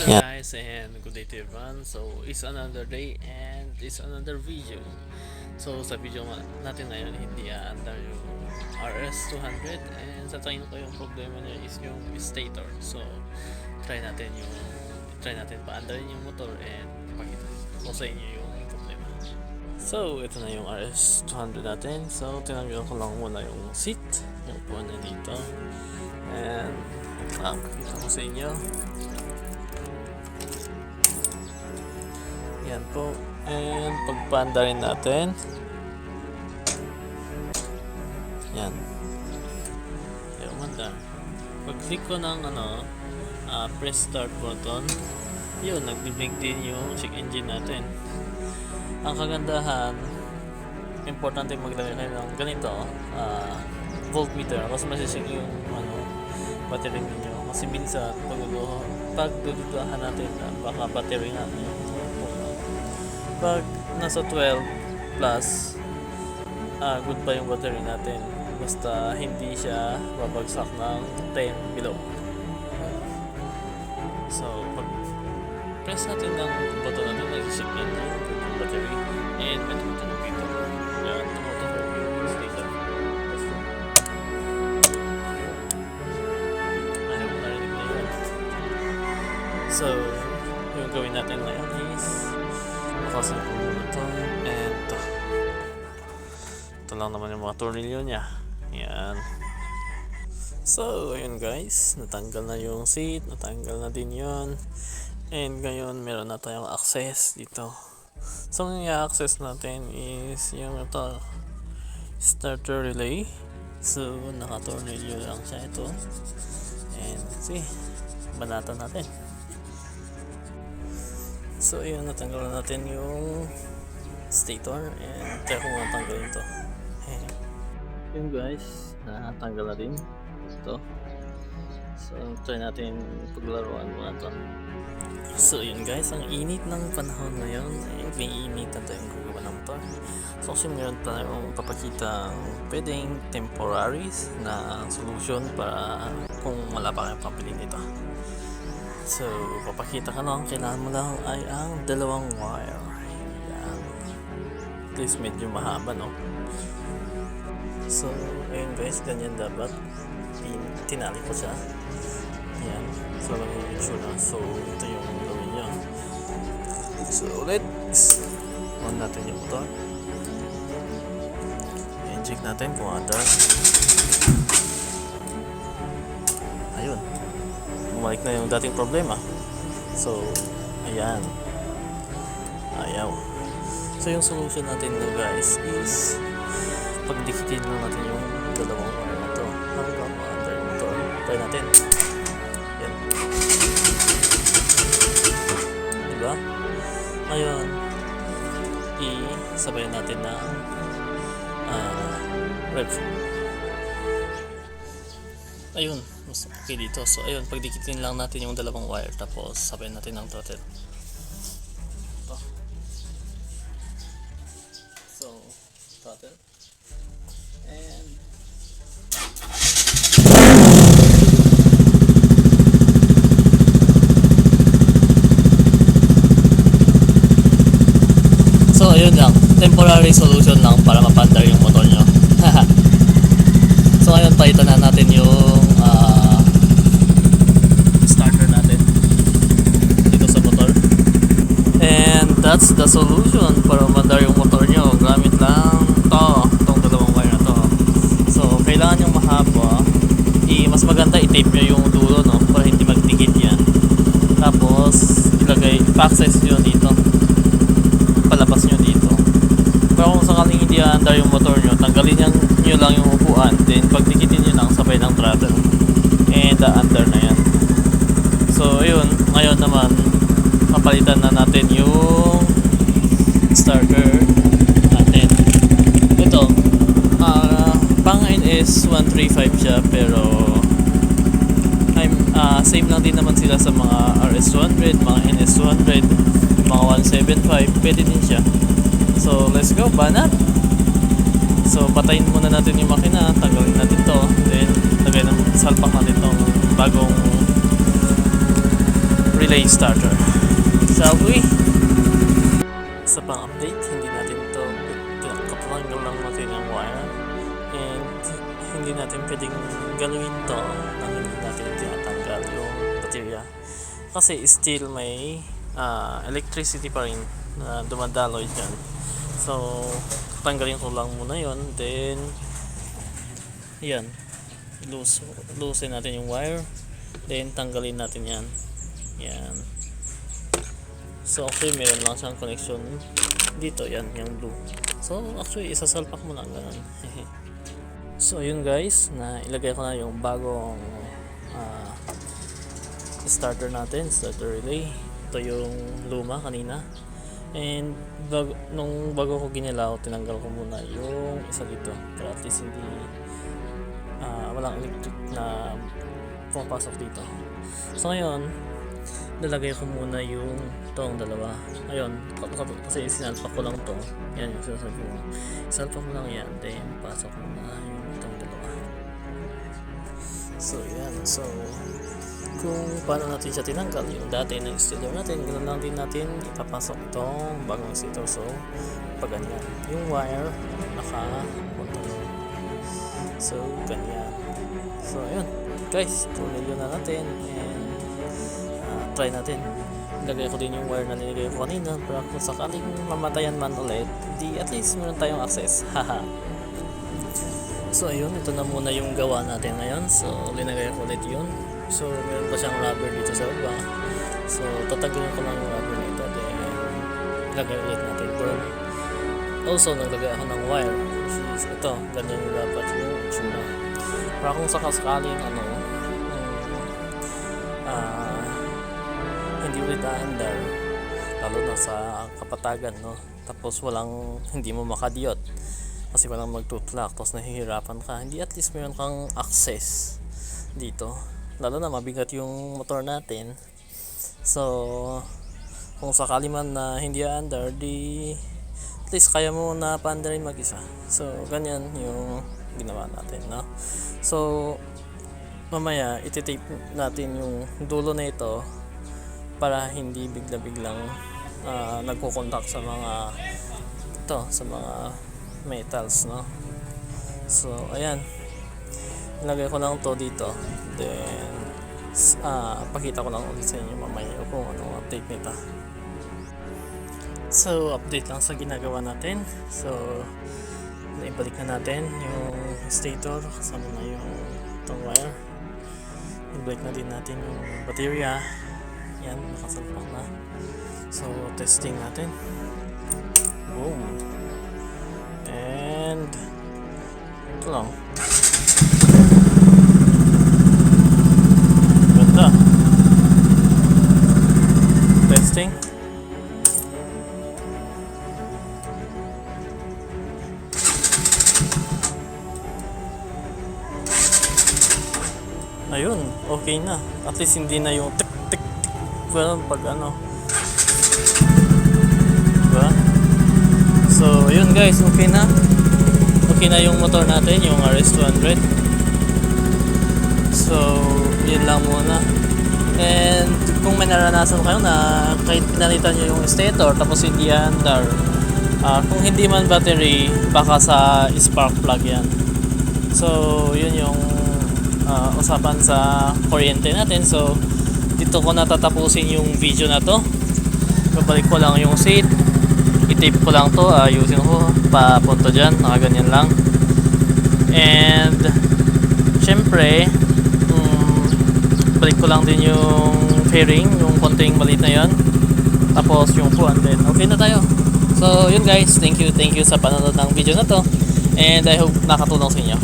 Yeah. Guys, and good day to everyone. So it's another day and it's another video. So sa video natin ngayon, hindi aandar yung RS200, and sa tingin ko yung problema niya is yung stator. So try natin paandarin yung motor and pakita ko sa inyo yung problema. So ito na yung RS200 natin. So tinanggal ko lang muna yung seat, yung upuan niya dito, and pakita ko sa inyo. Yan po. And pagpaanda rin natin. Yan. Ayaw manda. Pag-click ko ng press start button, yun, nag-blink din yung check engine natin. Ang kagandahan, importante maglagay kayo ng ganito, voltmeter, kasi masisig yung battery ninyo. Kasi minsan, pagdududahan natin, baka battery nga pag nasa 12 plus, good pa yung battery natin, basta hindi siya babagsak ng 10 below. So pag press natin ng button natin, nag-check in yung battery, and may tumutunog dito. Yan, tumutunog yung sticker. Ayaw mo narinig na yun. So yung gawin natin ngayon is makasin ko muna ito, and ito lang naman yung mga tornilyo niya. Yan. So ayun guys, natanggal na yung seat, natanggal na din yun, and ngayon meron na tayong access dito. So ang i-access natin is yung ito, starter relay. So naka-tornilyo lang siya ito, and see, banatan natin. So ayun, natanggal natin yung stator, and try ko muna tanggalin ito. Yun guys, natanggal na din ito. So try natin paglaruan muna ito. So yun guys, ang init ng panahon ngayon, may init na tayong gagawa ng motor. So kasi meron tayong papakita pwedeng temporaries na solution para kung wala pa kayong pabili nito. So, papakita ka lang, kailangan mo lang ay ang dalawang wire. Yan. At least medyo mahaba, no? So, ayun guys, ganyan dapat. Tinali ko siya. Yan. So, lang yung itsura. So, ito yung gawin niya. So, let's on natin yung motor. And check natin kung under. Ayun. Bumalik na yung dating problema. So, ayan. Ayaw. So, yung solution natin na guys is pagdikitin lang natin yung dalawang wire na to hanggang ma-under yung motor. Try natin. Yan. Diba? Ngayon, i-sabayan natin na rev. Ayun, mas okay dito. So ayun, pagdikitin lang natin yung dalawang wire, tapos sabayin natin ng throttle. Ito. So, throttle. And so ayun lang, temporary solution lang para mapandar yung motor nyo. So ngayon, palitan na natin yung starter natin dito sa motor, and that's the solution para mandar yung motor nyo. Gamit lang itong dalawang wire na to. So kailangan yung mahaba, mas maganda i-tape nyo yung dulo, no, para hindi magdikit yan. Tapos pa-access nyo dito, palabas nyo dito. Pero kung sakaling hindi andar yung motor nyo, tanggalin nyo lang yung upuan, then pagdikitin nyo lang sabay ng throttle, and under na yan. So ayun, ngayon naman kapalitan na natin yung starter natin. Ito, pang NS 135 siya, pero same lang din naman sila sa mga RS200, mga NS200, mga 175, pwede din siya. So let's go, banat. So patayin muna natin yung makina, tanggalin natin to, then lagay ng salpak natin tong bagong relay starter. Shall we? Sa pang-update, hindi natin to kapatanggal lang natin ang wire, and hindi natin pwedeng gawin to nang hindi natin tinatanggal yung baterya kasi still may electricity pa rin na dumadaloy dyan. So tanggalin ko lang muna yon, then yan, loosen natin yung wire, then tanggalin natin yan. So actually meron lang siyang connection dito, yan yung blue. So actually isasalpak mo lang ganun. So yun guys, na ilagay ko na yung bagong starter natin, starter relay. Ito yung luma kanina, and nung bago ko ginilaw, tinanggal ko muna yung isa dito para at least hindi walang electric na pumapasok dito. So ngayon lalagay ko muna yung tong dalawa. Ayun, kasi sinalpak ko lang to. Yan yung sinasabi ko, salpak mo lang yan, then pasok mo na yung itong dalawa. So yan, so kung paano natin siya tinanggal yung dati na installer natin, ganoon lang din natin ipapasok itong bagong installer. So pag ganyan yung wire nakapunta, so ganyan. So ayun guys, tuloy na natin, and try natin. Lagay ko din yung wire na nilagay ko kanina para kung sakaling mamatayan man ulit, di at least meron tayong access. Haha. So ayun, ito na muna yung gawa natin ngayon. So linagay ko ulit yun. So meron pa siyang rubber dito sa baba. So tatanggalin ko lang yung rubber nito, then ilagay ulit natin. Pero also naglagay ako ng wire, which is ito, ganyan yung dapat yung itsura. Para kung sakaling hindi ulit aandar, lalo na sa kapatagan, no? Tapos hindi mo makadiyot kasi walang magtutlak, tapos nahihirapan ka, hindi at least meron kang access dito, lalo na mabigat yung motor natin. So kung sakali man na hindi aandar, di at least kaya mo na paandarin mag-isa. So ganyan yung ginawa natin, no? So mamaya ititape natin yung dulo na ito para hindi bigla-biglang nagko-contact sa mga metals, no? So ayan, ilagay ko lang to dito, then pakita ko lang ulit sa inyo mamaya kung anong update nito. So update lang sa ginagawa natin. So ibalik na natin yung stator kasama na yung itong wire. Ibalik na din natin yung baterya. Yan, nakasalpak na. So testing natin. Boom. And ito lang. Ganda. Testing. Ayun, okay na. At least hindi na yung tik tik tik pag diba? So ayun guys, okay na yung motor natin, yung RS200. So yun lang muna. And kung may naranasan kayo na kahit pinalitan nyo yung stator tapos hindi andar, kung hindi man battery, baka sa spark plug yan. So yun yung usapan sa kuryente natin. So dito ko natatapusin yung video na to. Babalik ko lang yung seat, i-tape ko lang to, ayusin ko papunta dyan, nakaganyan lang. And syempre balik ko lang din yung fairing, yung konting maliit na yan, tapos yung puan, then okay na tayo. So yun guys, thank you sa panonood ng video na to, and I hope nakatulong sa inyo.